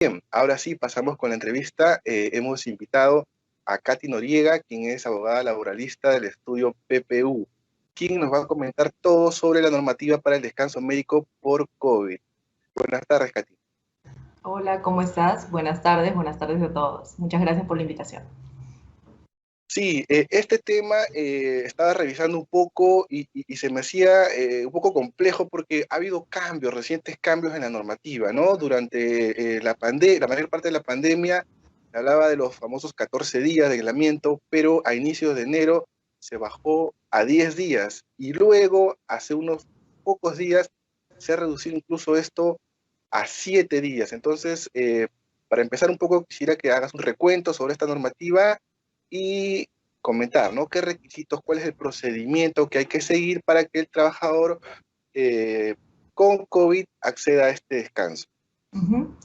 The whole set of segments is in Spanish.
Bien, ahora sí pasamos con la entrevista. Hemos invitado a Katy Noriega, quien es abogada laboralista del estudio PPU, quien nos va a comentar todo sobre la normativa para el descanso médico por COVID. Buenas tardes, Katy. Hola, ¿cómo estás? Buenas tardes a todos. Muchas gracias por la invitación. Sí, este tema estaba revisando un poco y se me hacía un poco complejo porque ha habido cambios, recientes cambios en la normativa, ¿no? Durante la mayor parte de la pandemia se hablaba de los famosos 14 días de aislamiento, pero a inicios de enero se bajó a 10 días y luego, hace unos pocos días, se ha reducido incluso esto a 7 días. Entonces, para empezar un poco, quisiera que hagas un recuento sobre esta normativa y comentar, ¿no? ¿Qué requisitos, cuál es el procedimiento que hay que seguir para que el trabajador con COVID acceda a este descanso? Ujú.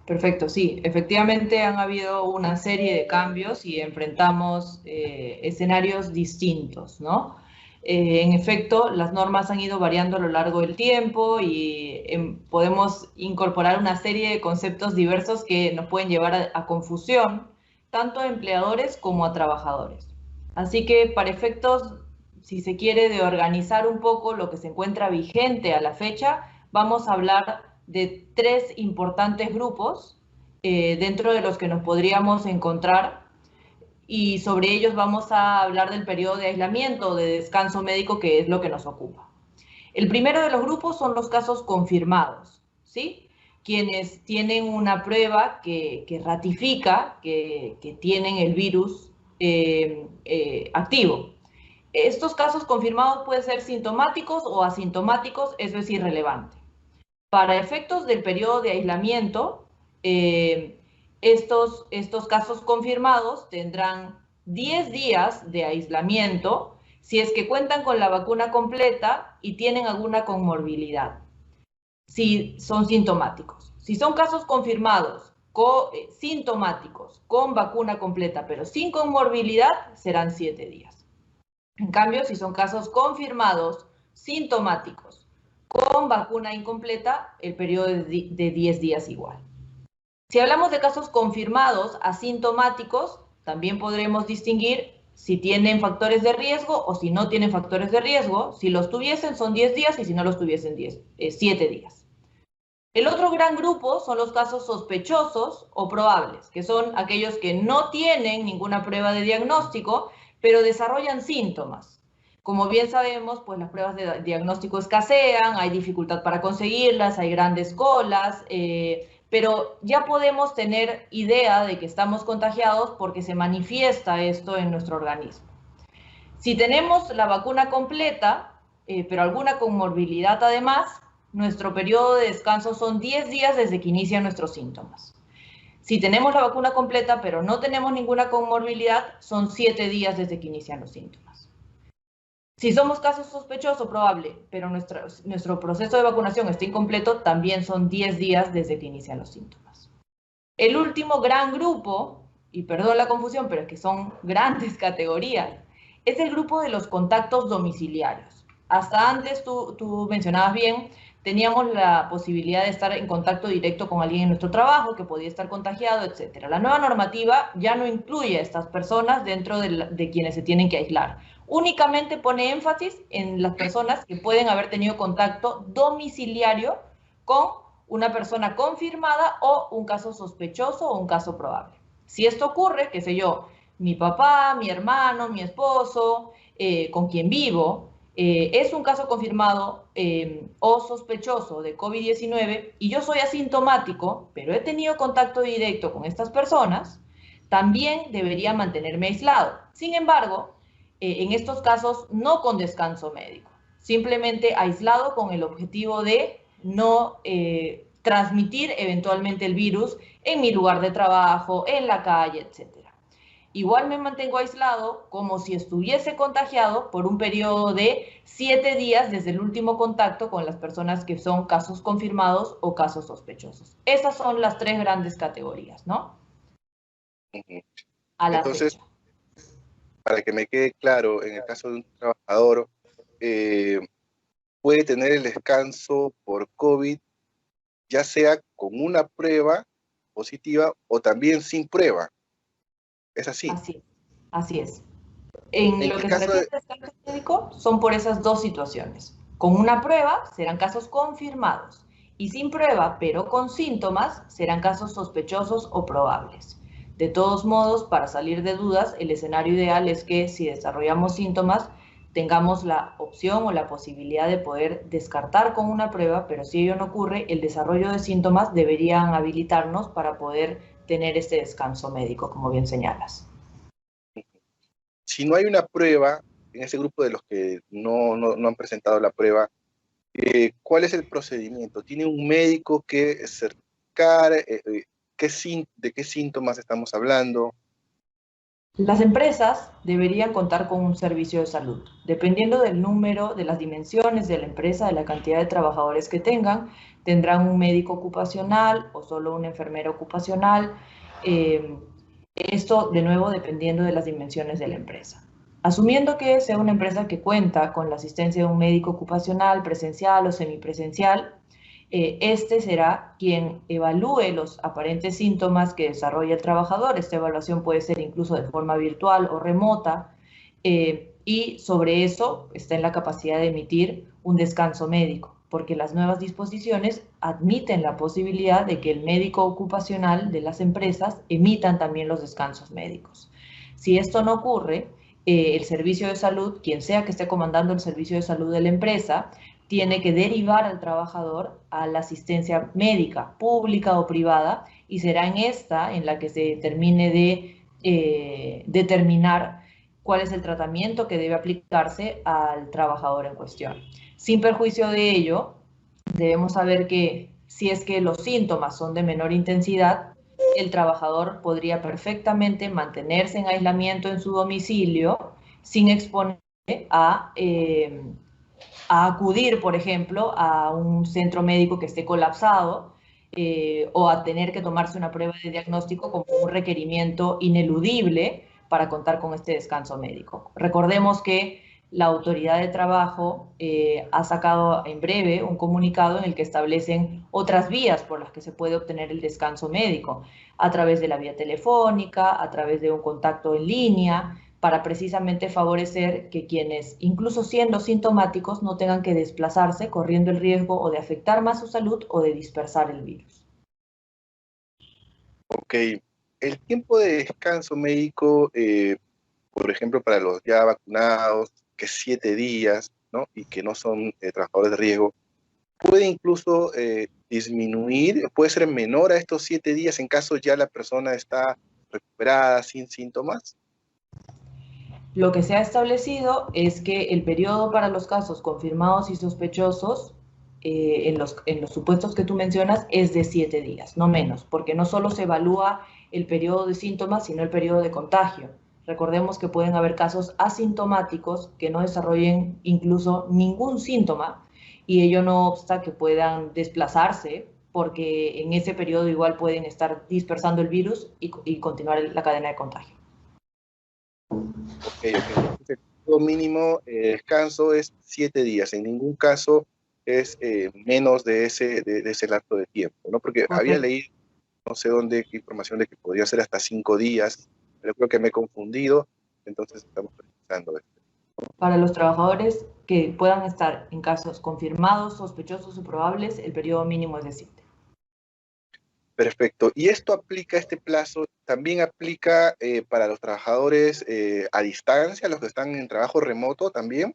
Perfecto, sí, efectivamente han habido una serie de cambios y enfrentamos escenarios distintos, ¿no? En efecto, las normas han ido variando a lo largo del tiempo y podemos incorporar una serie de conceptos diversos que nos pueden llevar a confusión, tanto a empleadores como a trabajadores. Así que para efectos, si se quiere, de organizar un poco lo que se encuentra vigente a la fecha, vamos a hablar de tres importantes grupos dentro de los que nos podríamos encontrar y sobre ellos vamos a hablar del periodo de aislamiento o de descanso médico, que es lo que nos ocupa. El primero de los grupos son los casos confirmados, ¿sí? Quienes tienen una prueba que ratifica que tienen el virus activo. Estos casos confirmados pueden ser sintomáticos o asintomáticos, eso es irrelevante. Para efectos del periodo de aislamiento, estos casos confirmados tendrán 10 días de aislamiento si es que cuentan con la vacuna completa y tienen alguna comorbilidad, si son sintomáticos. Si son casos confirmados sintomáticos con vacuna completa pero sin comorbilidad, serán 7 días. En cambio, si son casos confirmados sintomáticos con vacuna incompleta, el periodo es de 10 días igual. Si hablamos de casos confirmados asintomáticos, también podremos distinguir si tienen factores de riesgo o si no tienen factores de riesgo. Si los tuviesen son 10 días y si no los tuviesen 7 días. El otro gran grupo son los casos sospechosos o probables, que son aquellos que no tienen ninguna prueba de diagnóstico, pero desarrollan síntomas. Como bien sabemos, pues las pruebas de diagnóstico escasean, hay dificultad para conseguirlas, hay grandes colas, pero ya podemos tener idea de que estamos contagiados porque se manifiesta esto en nuestro organismo. Si tenemos la vacuna completa, pero alguna comorbilidad además, nuestro periodo de descanso son 10 días desde que inician nuestros síntomas. Si tenemos la vacuna completa, pero no tenemos ninguna comorbilidad, son 7 días desde que inician los síntomas. Si somos casos sospechosos, probable, pero nuestro proceso de vacunación está incompleto, también son 10 días desde que inician los síntomas. El último gran grupo, y perdón la confusión, pero es que son grandes categorías, es el grupo de los contactos domiciliarios. Hasta antes, tú mencionabas bien, teníamos la posibilidad de estar en contacto directo con alguien en nuestro trabajo, que podía estar contagiado, etc. La nueva normativa ya no incluye a estas personas dentro de quienes se tienen que aislar. Únicamente pone énfasis en las personas que pueden haber tenido contacto domiciliario con una persona confirmada o un caso sospechoso o un caso probable. Si esto ocurre, qué sé yo, mi papá, mi hermano, mi esposo, con quien vivo, es un caso confirmado o sospechoso de COVID-19 y yo soy asintomático, pero he tenido contacto directo con estas personas, también debería mantenerme aislado. Sin embargo, en estos casos no con descanso médico, simplemente aislado con el objetivo de no transmitir eventualmente el virus en mi lugar de trabajo, en la calle, etc. Igual me mantengo aislado como si estuviese contagiado por un periodo de 7 días desde el último contacto con las personas que son casos confirmados o casos sospechosos. Esas son las tres grandes categorías, ¿no? A la Entonces, fecha. para que me quede claro, en el caso de un trabajador, eh, puede tener el descanso por COVID, ya sea con una prueba positiva o también sin prueba. ¿Es así? Así, así es. En En lo el que se caso refiere de... al descargo médico, son por esas dos situaciones. Con una prueba serán casos confirmados y sin prueba, pero con síntomas, serán casos sospechosos o probables. De todos modos, para salir de dudas, el escenario ideal es que si desarrollamos síntomas, tengamos la opción o la posibilidad de poder descartar con una prueba, pero si ello no ocurre, el desarrollo de síntomas deberían habilitarnos para poder tener este descanso médico, como bien señalas. Si no hay una prueba, en ese grupo de los que no han presentado la prueba, ¿cuál es el procedimiento? ¿Tiene un médico que certificar? ¿De qué síntomas estamos hablando? Las empresas deberían contar con un servicio de salud. Dependiendo del número, de las dimensiones de la empresa, de la cantidad de trabajadores que tengan, tendrán un médico ocupacional o solo una enfermera ocupacional. Eh, Esto, de nuevo, dependiendo de las dimensiones de la empresa. Asumiendo que sea una empresa que cuenta con la asistencia de un médico ocupacional presencial o semipresencial, este será quien evalúe los aparentes síntomas que desarrolla el trabajador. Esta evaluación puede ser incluso de forma virtual o remota, y sobre eso está en la capacidad de emitir un descanso médico, porque las nuevas disposiciones admiten la posibilidad de que el médico ocupacional de las empresas emitan también los descansos médicos. Si esto no ocurre, el servicio de salud, quien sea que esté comandando el servicio de salud de la empresa, tiene que derivar al trabajador a la asistencia médica, pública o privada, y será en esta en la que se termine de determinar cuál es el tratamiento que debe aplicarse al trabajador en cuestión. Sin perjuicio de ello, debemos saber que si es que los síntomas son de menor intensidad, el trabajador podría perfectamente mantenerse en aislamiento en su domicilio sin exponerse a acudir, por ejemplo, a un centro médico que esté colapsado, o a tener que tomarse una prueba de diagnóstico como un requerimiento ineludible para contar con este descanso médico. Recordemos que la Autoridad de Trabajo ha sacado en breve un comunicado en el que establecen otras vías por las que se puede obtener el descanso médico, a través de la vía telefónica, a través de un contacto en línea, para precisamente favorecer que quienes, incluso siendo sintomáticos, no tengan que desplazarse corriendo el riesgo o de afectar más su salud o de dispersar el virus. Ok, el tiempo de descanso médico, por ejemplo, para los ya vacunados, que es 7 días, ¿no? Y que no son trabajadores de riesgo, puede incluso disminuir, puede ser menor a estos 7 días en caso ya la persona está recuperada sin síntomas. Lo que se ha establecido es que el periodo para los casos confirmados y sospechosos, en los supuestos que tú mencionas, es de 7 días, no menos, porque no solo se evalúa el periodo de síntomas, sino el periodo de contagio. Recordemos que pueden haber casos asintomáticos que no desarrollen incluso ningún síntoma, y ello no obsta que puedan desplazarse, porque en ese periodo igual pueden estar dispersando el virus y continuar la cadena de contagio. Ok, ok. Entonces, el periodo mínimo de descanso es 7 días. En ningún caso es menos de ese lapso de tiempo, ¿no? Porque había Correcto. leído, no sé dónde, qué información de que podría ser hasta 5 días, pero creo que me he confundido, entonces estamos precisando esto. Para los trabajadores que puedan estar en casos confirmados, sospechosos o probables, el periodo mínimo es de 7. Perfecto. ¿Y esto aplica, este plazo, también aplica para los trabajadores a distancia, los que están en trabajo remoto también?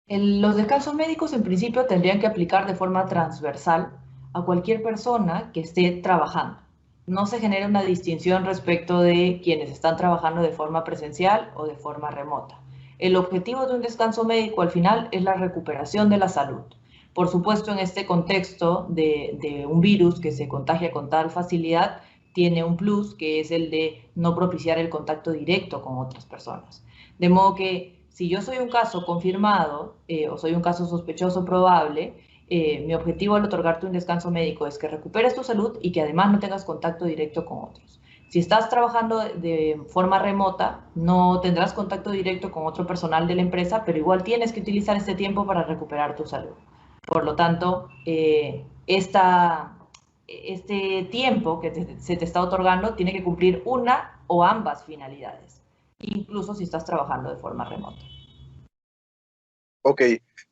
Los descansos médicos en principio tendrían que aplicar de forma transversal a cualquier persona que esté trabajando. No se genera una distinción respecto de quienes están trabajando de forma presencial o de forma remota. El objetivo de un descanso médico al final es la recuperación de la salud. Por supuesto, en este contexto de un virus que se contagia con tal facilidad, tiene un plus que es el de no propiciar el contacto directo con otras personas. De modo que si yo soy un caso confirmado, o soy un caso sospechoso probable, mi objetivo al otorgarte un descanso médico es que recuperes tu salud y que además no tengas contacto directo con otros. Si estás trabajando de forma remota, no tendrás contacto directo con otro personal de la empresa, pero igual tienes que utilizar este tiempo para recuperar tu salud. Por lo tanto, este tiempo que se te está otorgando tiene que cumplir una o ambas finalidades, incluso si estás trabajando de forma remota. Ok,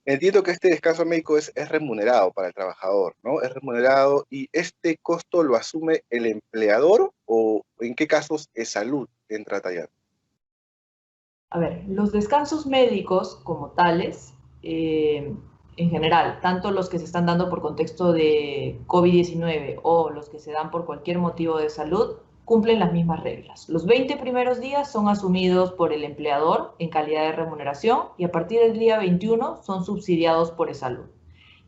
entiendo que este descanso médico es remunerado para el trabajador, ¿no? Es remunerado y este costo lo asume el empleador o en qué casos es salud entra a tallar. A ver, los descansos médicos como tales, en general, tanto los que se están dando por contexto de COVID-19 o los que se dan por cualquier motivo de salud, cumplen las mismas reglas. Los 20 primeros días son asumidos por el empleador en calidad de remuneración y a partir del día 21 son subsidiados por salud.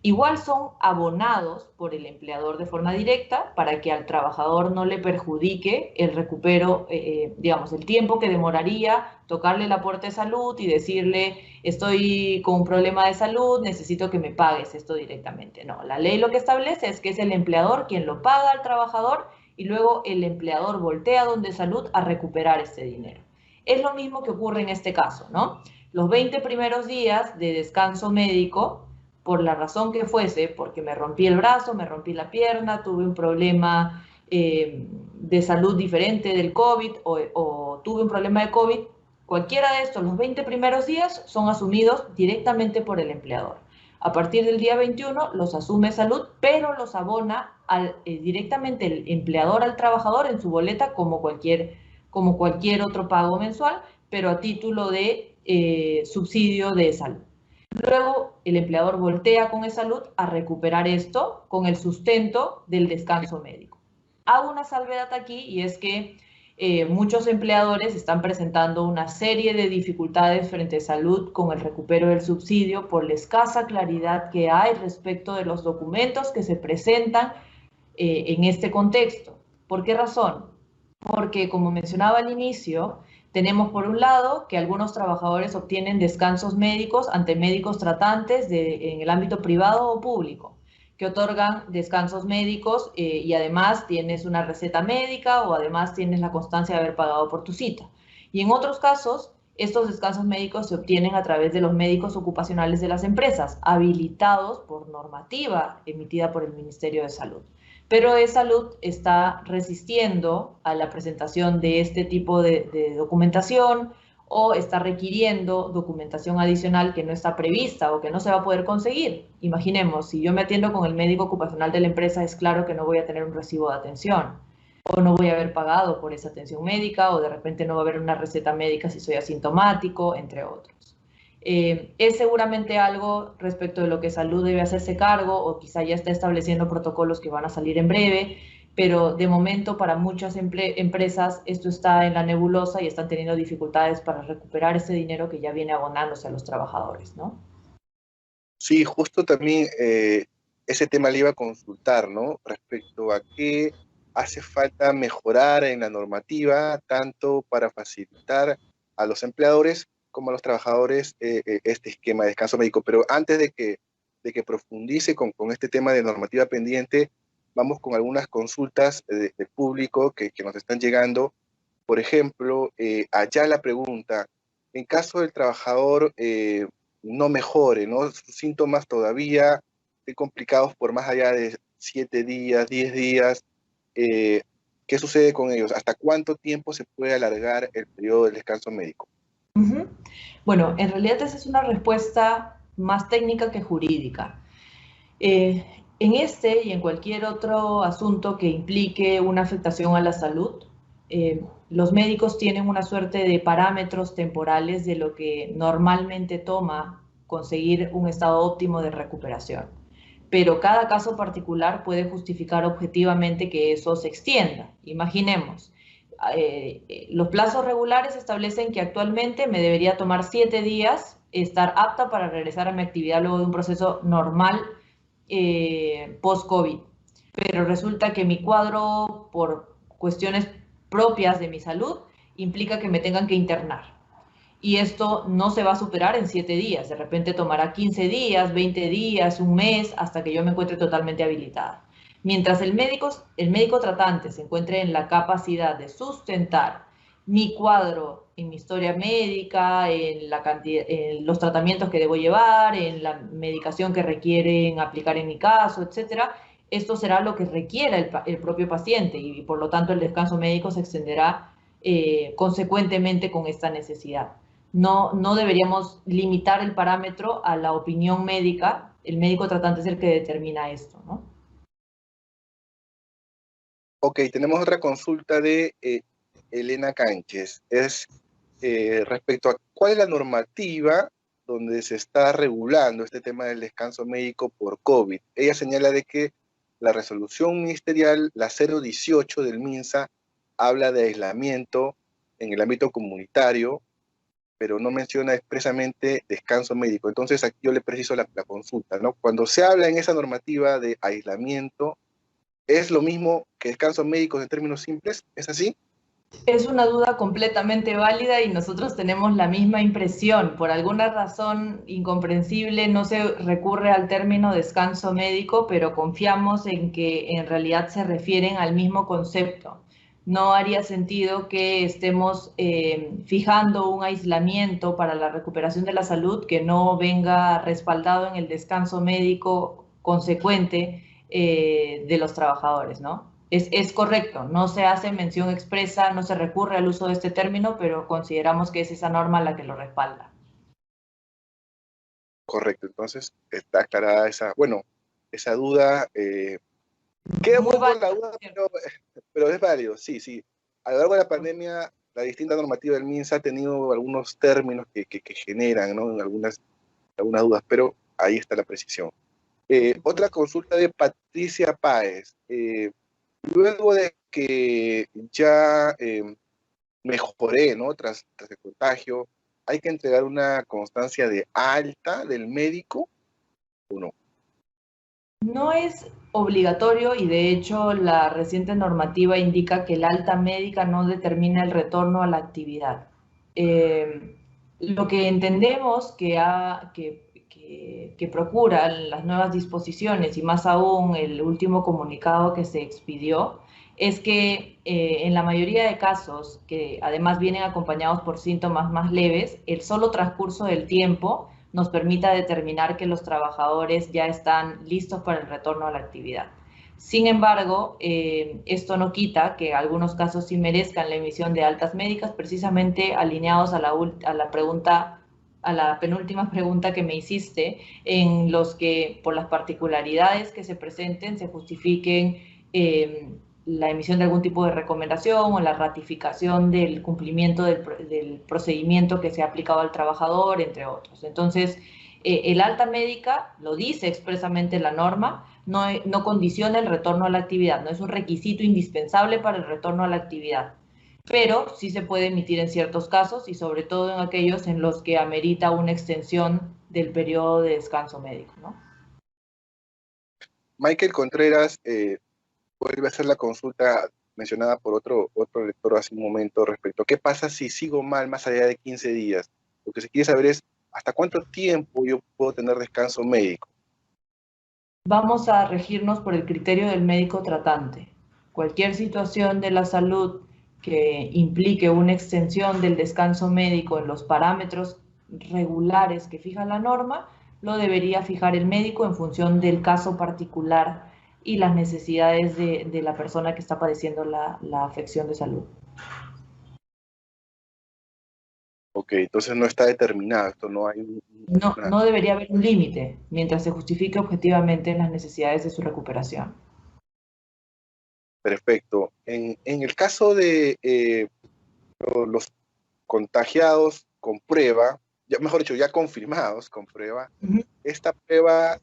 Igual son abonados por el empleador de forma directa para que al trabajador no le perjudique el recupero, digamos, el tiempo que demoraría tocarle la puerta de salud y decirle, estoy con un problema de salud, necesito que me pagues esto directamente. No, la ley lo que establece es que es el empleador quien lo paga al trabajador y luego el empleador voltea donde salud a recuperar este dinero. Es lo mismo que ocurre en este caso, ¿no? Los 20 primeros días de descanso médico, por la razón que fuese, porque me rompí el brazo, me rompí la pierna, tuve un problema de salud diferente del COVID o tuve un problema de COVID, cualquiera de estos, los 20 primeros días son asumidos directamente por el empleador. A partir del día 21 los asume salud, pero los abona directamente el empleador al trabajador en su boleta como cualquier otro pago mensual, pero a título de subsidio de salud. Luego el empleador voltea con salud a recuperar esto con el sustento del descanso médico. Hago una salvedad aquí y es que muchos empleadores están presentando una serie de dificultades frente a salud con el recupero del subsidio por la escasa claridad que hay respecto de los documentos que se presentan en este contexto. ¿Por qué razón? Porque, como mencionaba al inicio, tenemos por un lado que algunos trabajadores obtienen descansos médicos ante médicos tratantes en el ámbito privado o público, que otorgan descansos médicos y además tienes una receta médica o además tienes la constancia de haber pagado por tu cita. Y en otros casos, estos descansos médicos se obtienen a través de los médicos ocupacionales de las empresas, habilitados por normativa emitida por el Ministerio de Salud. Pero E-Salud está resistiendo a la presentación de este tipo de documentación o está requiriendo documentación adicional que no está prevista o que no se va a poder conseguir. Imaginemos, si yo me atiendo con el médico ocupacional de la empresa, es claro que no voy a tener un recibo de atención o no voy a haber pagado por esa atención médica o de repente no va a haber una receta médica si soy asintomático, entre otros. Es seguramente algo respecto de lo que salud debe hacerse cargo o quizá ya está estableciendo protocolos que van a salir en breve, pero de momento para muchas empresas esto está en la nebulosa y están teniendo dificultades para recuperar ese dinero que ya viene abonándose a los trabajadores, ¿no? Sí, justo también ese tema le iba a consultar, ¿no? Respecto a qué hace falta mejorar en la normativa, tanto para facilitar a los empleadores como a los trabajadores este esquema de descanso médico. Pero antes de que profundice con este tema de normativa pendiente, vamos con algunas consultas de público que nos están llegando. Por ejemplo, allá la pregunta, en caso del trabajador no mejore, ¿no? Sus síntomas todavía estén complicados por más allá de 7 días, 10 días, eh, ¿qué sucede con ellos? ¿Hasta cuánto tiempo se puede alargar el periodo del descanso médico? Bueno, en realidad esa es una respuesta más técnica que jurídica. En este y en cualquier otro asunto que implique una afectación a la salud, los médicos tienen una suerte de parámetros temporales de lo que normalmente toma conseguir un estado óptimo de recuperación. Pero cada caso particular puede justificar objetivamente que eso se extienda. Imaginemos, los plazos regulares establecen que actualmente me debería tomar 7 días estar apta para regresar a mi actividad luego de un proceso normal post-COVID. Pero resulta que mi cuadro, por cuestiones propias de mi salud, implica que me tengan que internar. Y esto no se va a superar en 7 días. De repente tomará 15 días, 20 días, un mes, hasta que yo me encuentre totalmente habilitada. Mientras el médico tratante se encuentre en la capacidad de sustentar mi cuadro en mi historia médica, en los tratamientos que debo llevar, en la medicación que requieren aplicar en mi caso, etcétera, esto será lo que requiera el propio paciente y por lo tanto el descanso médico se extenderá consecuentemente con esta necesidad. No deberíamos limitar el parámetro a la opinión médica. El médico tratante es el que determina esto, ¿no? Ok, tenemos otra consulta de Elena Cánchez. Es respecto a cuál es la normativa donde se está regulando este tema del descanso médico por COVID. Ella señala de que la resolución ministerial, la 018 del MINSA, habla de aislamiento en el ámbito comunitario, pero no menciona expresamente descanso médico. Entonces, aquí yo le preciso la consulta, ¿no? Cuando se habla en esa normativa de aislamiento, ¿es lo mismo que descanso médico en términos simples? ¿Es así? Es una duda completamente válida y nosotros tenemos la misma impresión. Por alguna razón incomprensible no se recurre al término descanso médico, pero confiamos en que en realidad se refieren al mismo concepto. No haría sentido que estemos fijando un aislamiento para la recuperación de la salud que no venga respaldado en el descanso médico consecuente de los trabajadores, ¿no? Es correcto, no se hace mención expresa, no se recurre al uso de este término, pero consideramos que es esa norma la que lo respalda. Correcto, entonces está aclarada esa, bueno, esa duda. Queda un Muy poco válido, la duda, pero es válido, sí, sí. A lo largo de la pandemia, la distinta normativa del MINSA ha tenido algunos términos que generan, ¿no? algunas dudas, pero ahí está la precisión. por Otra supuesto. consulta de Patricia Páez. Luego de que ya mejoré, ¿no? Tras el contagio, ¿hay que entregar una constancia de alta del médico o no? No es obligatorio y de hecho la reciente normativa indica que el alta médica no determina el retorno a la actividad. Lo que entendemos que procuran las nuevas disposiciones y más aún el último comunicado que se expidió es que en la mayoría de casos, que además vienen acompañados por síntomas más leves, el solo transcurso del tiempo nos permita determinar que los trabajadores ya están listos para el retorno a la actividad. Sin embargo, esto no quita que algunos casos sí merezcan la emisión de altas médicas, precisamente alineados a la pregunta, a la penúltima pregunta que me hiciste, en los que por las particularidades que se presenten se justifiquen la emisión de algún tipo de recomendación o la ratificación del cumplimiento del procedimiento que se ha aplicado al trabajador, entre otros. Entonces, el alta médica, lo dice expresamente la norma, no condiciona el retorno a la actividad, no es un requisito indispensable para el retorno a la actividad, pero sí se puede emitir en ciertos casos y sobre todo en aquellos en los que amerita una extensión del periodo de descanso médico, ¿no? Michael Contreras vuelve a hacer la consulta mencionada por otro lector hace un momento respecto a qué pasa si sigo mal más allá de 15 días. Lo que se quiere saber es hasta cuánto tiempo yo puedo tener descanso médico. Vamos a regirnos por el criterio del médico tratante. Cualquier situación de la salud que implique una extensión del descanso médico en los parámetros regulares que fija la norma, lo debería fijar el médico en función del caso particular y las necesidades de la persona que está padeciendo la afección de salud. Ok, entonces no está determinado, esto no hay No debería haber un límite mientras se justifique objetivamente las necesidades de su recuperación. perfecto. En el caso de los contagiados con prueba, ya, mejor dicho, ya confirmados con prueba, esta prueba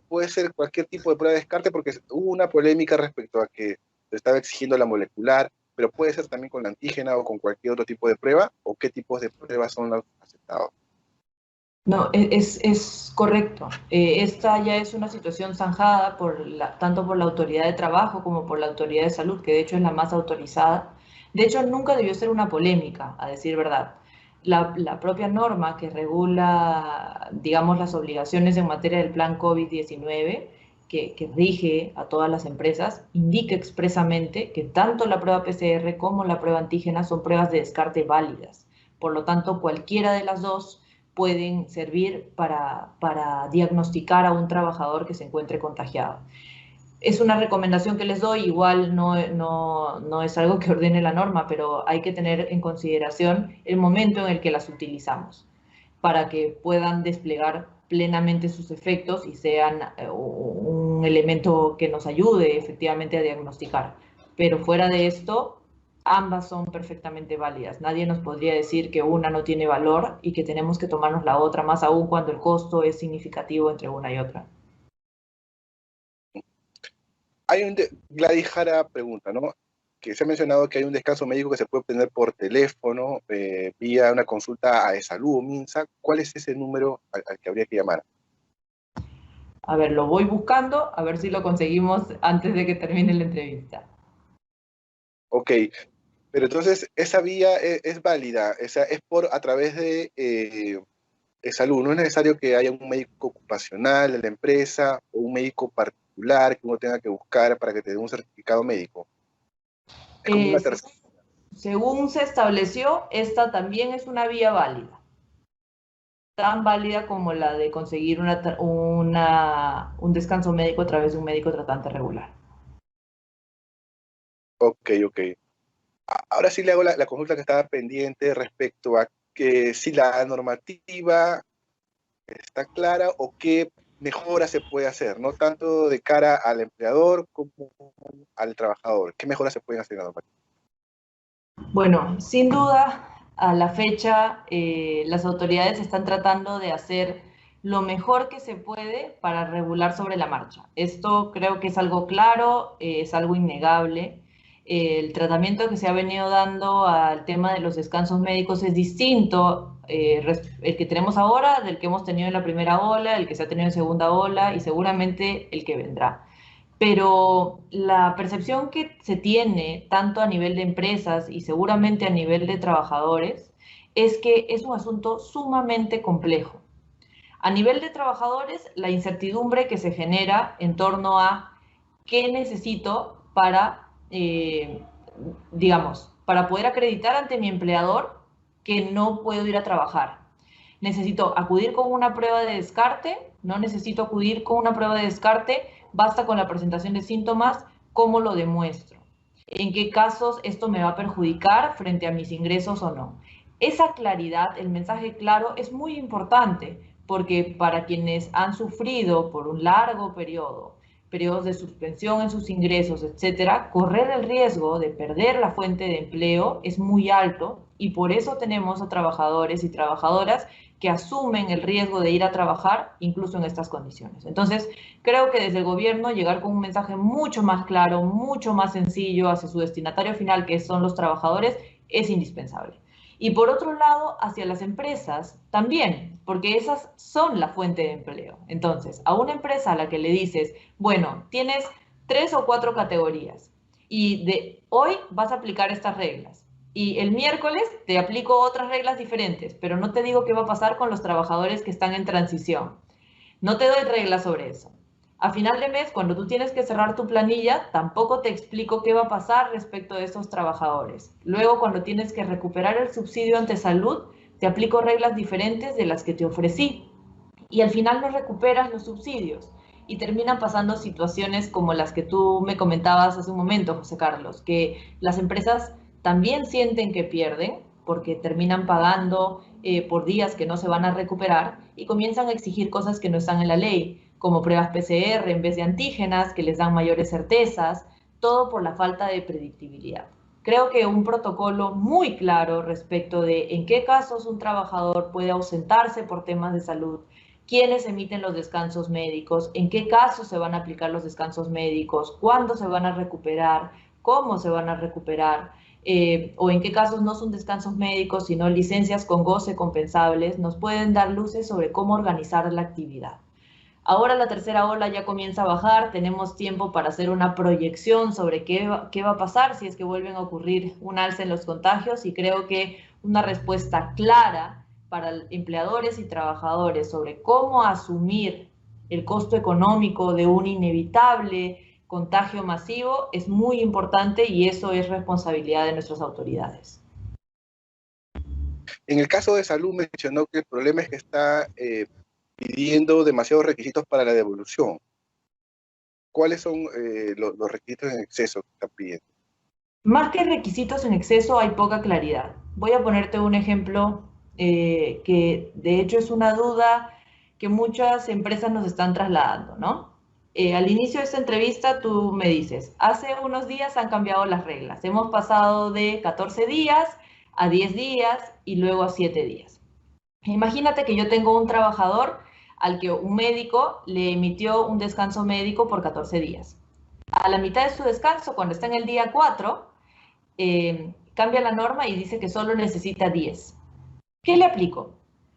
puede ser cualquier tipo de prueba de descarte porque hubo una polémica respecto a que se estaba exigiendo la molecular, pero puede ser también con la antígena o con cualquier otro tipo de prueba, o qué tipos de pruebas son los aceptados. No, es correcto. Esta ya es una situación zanjada tanto por la autoridad de trabajo como por la autoridad de salud, que de hecho es la más autorizada. De hecho, nunca debió ser una polémica, a decir verdad. La propia norma que regula, digamos, las obligaciones en materia del plan COVID-19, que rige a todas las empresas, indica expresamente que tanto la prueba PCR como la prueba antígena son pruebas de descarte válidas. Por lo tanto, cualquiera de las dos pueden servir para diagnosticar a un trabajador que se encuentre contagiado. es una recomendación que les doy, igual no es algo que ordene la norma, pero hay que tener en consideración el momento en el que las utilizamos para que puedan desplegar plenamente sus efectos y sean un elemento que nos ayude efectivamente a diagnosticar. Pero fuera de esto, ambas son perfectamente válidas. Nadie nos podría decir que una no tiene valor y que tenemos que tomarnos la otra, más aún cuando el costo es significativo entre una y otra. Gladys Jara pregunta, ¿no? Que se ha mencionado que hay un descanso médico que se puede obtener por teléfono, vía una consulta a salud o MINSA. ¿Cuál es ese número al que habría que llamar? A ver, lo voy buscando, a ver si lo conseguimos antes de que termine la entrevista. Ok, pero entonces esa vía es válida, o sea, es a través de salud. No es necesario que haya un médico ocupacional de la empresa o un médico particular que uno tenga que buscar para que te dé un certificado médico. Es como una tercera. Según se estableció, esta también es una vía válida, tan válida como la de conseguir un descanso médico a través de un médico tratante regular. Ok, ok. Ahora sí le hago la consulta que estaba pendiente respecto a que si la normativa está clara o qué mejora se puede hacer, no tanto de cara al empleador como al trabajador. ¿Qué mejoras se pueden hacer en la normativa? Bueno, sin duda, a la fecha, las autoridades están tratando de hacer lo mejor que se puede para regular sobre la marcha. Esto creo que es algo claro, es algo innegable. El tratamiento que se ha venido dando al tema de los descansos médicos es distinto, el que tenemos ahora, del que hemos tenido en la primera ola, el que se ha tenido en segunda ola y seguramente el que vendrá, pero la percepción que se tiene tanto a nivel de empresas y seguramente a nivel de trabajadores es que es un asunto sumamente complejo. A nivel de trabajadores, la incertidumbre que se genera en torno a qué necesito para, digamos, para poder acreditar ante mi empleador que no puedo ir a trabajar. Necesito acudir con una prueba de descarte, no necesito acudir con una prueba de descarte, basta con la presentación de síntomas, ¿cómo lo demuestro? ¿En qué casos esto me va a perjudicar frente a mis ingresos o no? Esa claridad, el mensaje claro, es muy importante porque para quienes han sufrido por un largo periodo, periodos de suspensión en sus ingresos, etcétera, correr el riesgo de perder la fuente de empleo es muy alto y por eso tenemos a trabajadores y trabajadoras que asumen el riesgo de ir a trabajar incluso en estas condiciones. Entonces, creo que desde el gobierno llegar con un mensaje mucho más claro, mucho más sencillo hacia su destinatario final, que son los trabajadores, es indispensable. Y por otro lado, hacia las empresas también, porque esas son la fuente de empleo. Entonces, a una empresa a la que le dices, bueno, tienes 3 o 4 categorías y de hoy vas a aplicar estas reglas. Y el miércoles te aplico otras reglas diferentes, pero no te digo qué va a pasar con los trabajadores que están en transición. No te doy reglas sobre eso. A final de mes, cuando tú tienes que cerrar tu planilla, tampoco te explico qué va a pasar respecto de esos trabajadores. Luego, cuando tienes que recuperar el subsidio ante salud, te aplico reglas diferentes de las que te ofrecí. Y al final no recuperas los subsidios. Y terminan pasando situaciones como las que tú me comentabas hace un momento, José Carlos, que las empresas también sienten que pierden porque terminan pagando por días que no se van a recuperar y comienzan a exigir cosas que no están en la ley, como pruebas PCR en vez de antígenas, que les dan mayores certezas, todo por la falta de predictibilidad. Creo que un protocolo muy claro respecto de en qué casos un trabajador puede ausentarse por temas de salud, quiénes emiten los descansos médicos, en qué casos se van a aplicar los descansos médicos, cuándo se van a recuperar, cómo se van a recuperar, o en qué casos no son descansos médicos, sino licencias con goce compensables, nos pueden dar luces sobre cómo organizar la actividad. Ahora la tercera ola ya comienza a bajar, tenemos tiempo para hacer una proyección sobre qué va a pasar si es que vuelven a ocurrir un alza en los contagios y creo que una respuesta clara para empleadores y trabajadores sobre cómo asumir el costo económico de un inevitable contagio masivo es muy importante y eso es responsabilidad de nuestras autoridades. En el caso de salud mencionó que el problema es que está pidiendo demasiados requisitos para la devolución. ¿cuáles son los requisitos en exceso que están pidiendo? Más que requisitos en exceso, hay poca claridad. Voy a ponerte un ejemplo que de hecho es una duda que muchas empresas nos están trasladando, ¿no? Al inicio de esta entrevista tú me dices, hace unos días han cambiado las reglas. Hemos pasado de 14 días a 10 días y luego a 7 días. Imagínate que yo tengo un trabajador al que un médico le emitió un descanso médico por 14 días. A la mitad de su descanso, cuando está en el día 4, cambia la norma y dice que solo necesita 10. ¿Qué le aplico?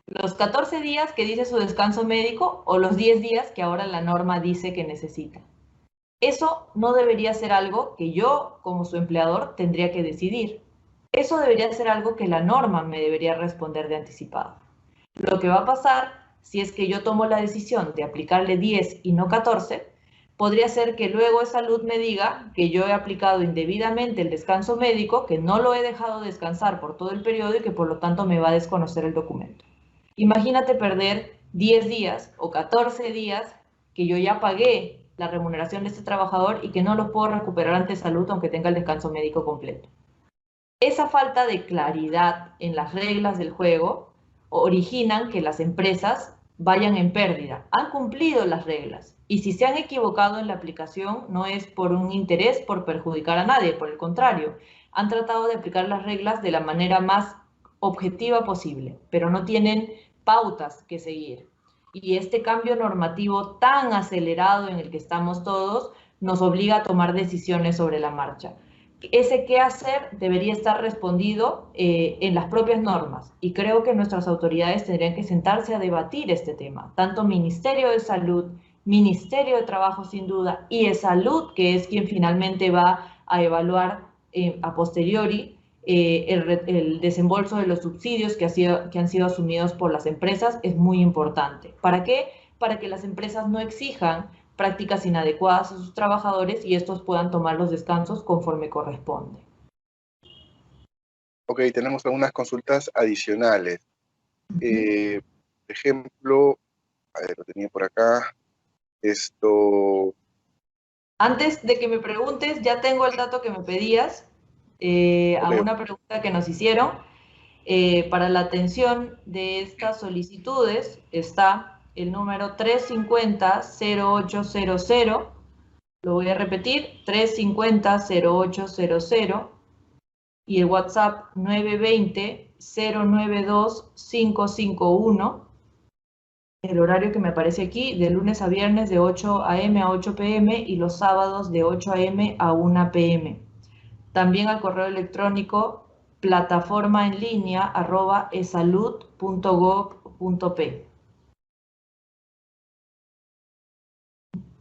¿Los 14 días que dice su descanso médico o los 10 días que ahora la norma dice que necesita? Eso no debería ser algo que yo, como su empleador, tendría que decidir. Eso debería ser algo que la norma me debería responder de anticipado. Lo que va a pasar, si es que yo tomo la decisión de aplicarle 10 y no 14, podría ser que luego Salud me diga que yo he aplicado indebidamente el descanso médico, que no lo he dejado descansar por todo el periodo y que por lo tanto me va a desconocer el documento. Imagínate perder 10 días o 14 días que yo ya pagué la remuneración de este trabajador y que no lo puedo recuperar ante Salud aunque tenga el descanso médico completo. Esa falta de claridad en las reglas del juego originan que las empresas vayan en pérdida. Han cumplido las reglas y si se han equivocado en la aplicación no es por un interés por perjudicar a nadie, por el contrario, han tratado de aplicar las reglas de la manera más objetiva posible, pero no tienen pautas que seguir. Y este cambio normativo tan acelerado en el que estamos todos nos obliga a tomar decisiones sobre la marcha. Ese qué hacer debería estar respondido en las propias normas y creo que nuestras autoridades tendrían que sentarse a debatir este tema, tanto Ministerio de Salud, Ministerio de Trabajo sin duda y E-Salud, que es quien finalmente va a evaluar a posteriori el desembolso de los subsidios que han sido asumidos por las empresas, es muy importante. ¿Para qué? Para que las empresas no exijan prácticas inadecuadas a sus trabajadores y estos puedan tomar los descansos conforme corresponde. Ok, tenemos algunas consultas adicionales. Por ejemplo, a ver, lo tenía por acá. Esto... Antes de que me preguntes, ya tengo el dato que me pedías, a una pregunta que nos hicieron. Para la atención de estas solicitudes está el número 350-0800, lo voy a repetir, 350-0800 y el WhatsApp 920-092-551. El horario que me aparece aquí, de lunes a viernes de 8 a.m. a 8 p.m. y los sábados de 8 a.m. a 1 p.m. También al correo electrónico plataforma en línea @esalud.gov.p.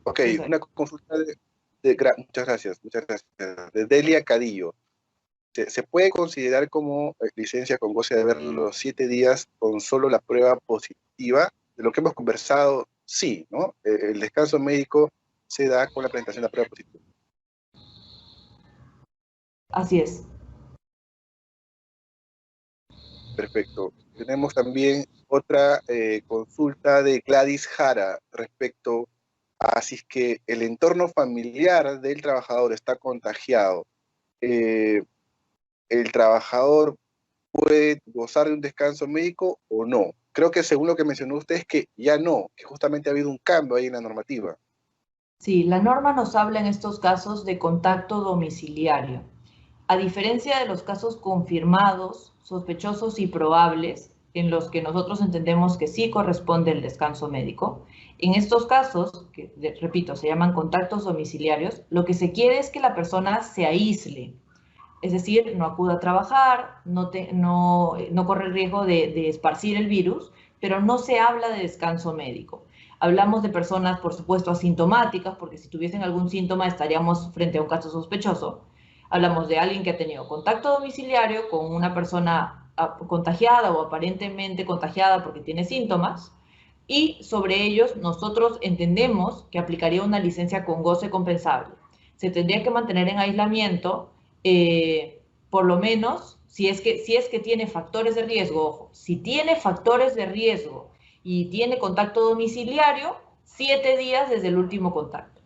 Ok, una consulta muchas gracias, de Delia Cadillo. ¿Se puede considerar como licencia con goce de haber los 7 días con solo la prueba positiva? De lo que hemos conversado, sí, ¿no? El descanso médico se da con la presentación de la prueba positiva. Así es. Perfecto. Tenemos también otra consulta de Gladys Jara respecto a si es que el entorno familiar del trabajador está contagiado. ¿El trabajador puede gozar de un descanso médico o no? Creo que según lo que mencionó usted es que ya no, que justamente ha habido un cambio ahí en la normativa. Sí, la norma nos habla en estos casos de contacto domiciliario. A diferencia de los casos confirmados, sospechosos y probables, en los que nosotros entendemos que sí corresponde el descanso médico, en estos casos, que repito, se llaman contactos domiciliarios, lo que se quiere es que la persona se aísle, es decir, no acuda a trabajar, no corre el riesgo de esparcir el virus, pero no se habla de descanso médico. Hablamos de personas, por supuesto, asintomáticas, porque si tuviesen algún síntoma estaríamos frente a un caso sospechoso. Hablamos de alguien que ha tenido contacto domiciliario con una persona contagiada o aparentemente contagiada porque tiene síntomas, y sobre ellos nosotros entendemos que aplicaría una licencia con goce compensable. Se tendría que mantener en aislamiento, por lo menos, si es que tiene factores de riesgo, ojo, si tiene factores de riesgo y tiene contacto domiciliario, 7 días desde el último contacto.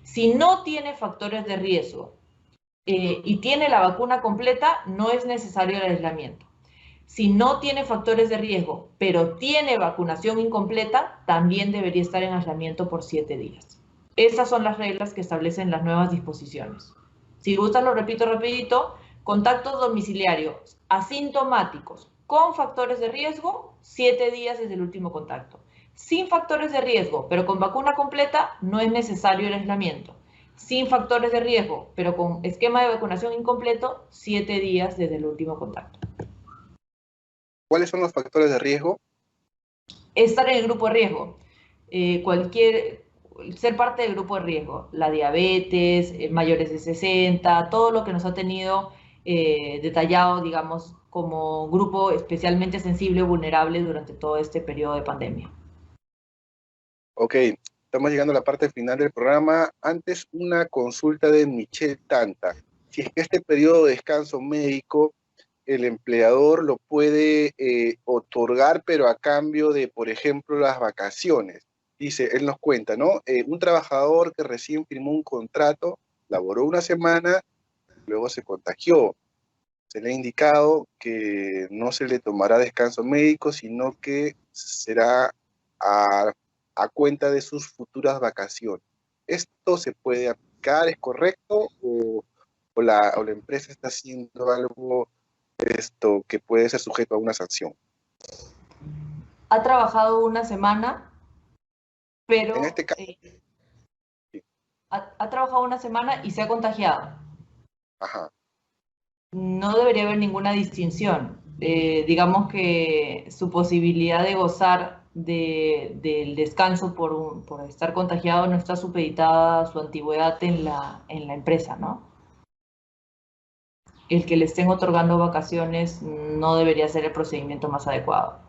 Si no tiene factores de riesgo y tiene la vacuna completa, no es necesario el aislamiento. Si no tiene factores de riesgo, pero tiene vacunación incompleta, también debería estar en aislamiento por 7 días. Esas son las reglas que establecen las nuevas disposiciones. Si gustan, lo repito rapidito: contactos domiciliarios asintomáticos con factores de riesgo, 7 días desde el último contacto. Sin factores de riesgo, pero con vacuna completa, no es necesario el aislamiento. Sin factores de riesgo, pero con esquema de vacunación incompleto, 7 días desde el último contacto. ¿Cuáles son los factores de riesgo? Estar en el grupo de riesgo. Ser parte del grupo de riesgo, la diabetes, mayores de 60, todo lo que nos ha tenido detallado, digamos, como grupo especialmente sensible o vulnerable durante todo este periodo de pandemia. Ok, estamos llegando a la parte final del programa. Antes, una consulta de Michelle Tanta. Si es que este periodo de descanso médico, el empleador lo puede otorgar, pero a cambio de, por ejemplo, las vacaciones. Dice, él nos cuenta, ¿no? Un trabajador que recién firmó un contrato, laboró una semana, luego se contagió. Se le ha indicado que no se le tomará descanso médico, sino que será a cuenta de sus futuras vacaciones. ¿Esto se puede aplicar? ¿Es correcto? ¿O la empresa está haciendo algo esto que puede ser sujeto a una sanción? Ha trabajado una semana, En este pero caso, sí. ha trabajado una semana y se ha contagiado. Ajá. No debería haber ninguna distinción. Digamos que su posibilidad de gozar del descanso por estar contagiado no está supeditada a su antigüedad en la empresa, ¿no? El que le estén otorgando vacaciones no debería ser el procedimiento más adecuado.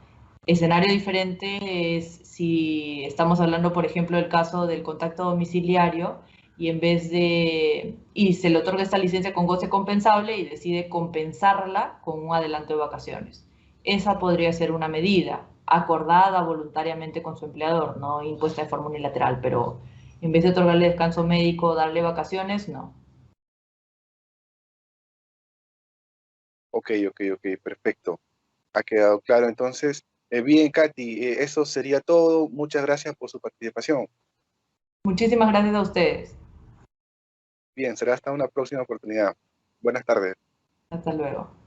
Escenario diferente es si estamos hablando, por ejemplo, del caso del contacto domiciliario y se le otorga esta licencia con goce compensable y decide compensarla con un adelanto de vacaciones. Esa podría ser una medida acordada voluntariamente con su empleador, no impuesta de forma unilateral, pero en vez de otorgarle descanso médico, darle vacaciones, no. Ok, perfecto. Ha quedado claro. Entonces, bien, Katy, eso sería todo. Muchas gracias por su participación. Muchísimas gracias a ustedes. Bien, será hasta una próxima oportunidad. Buenas tardes. Hasta luego.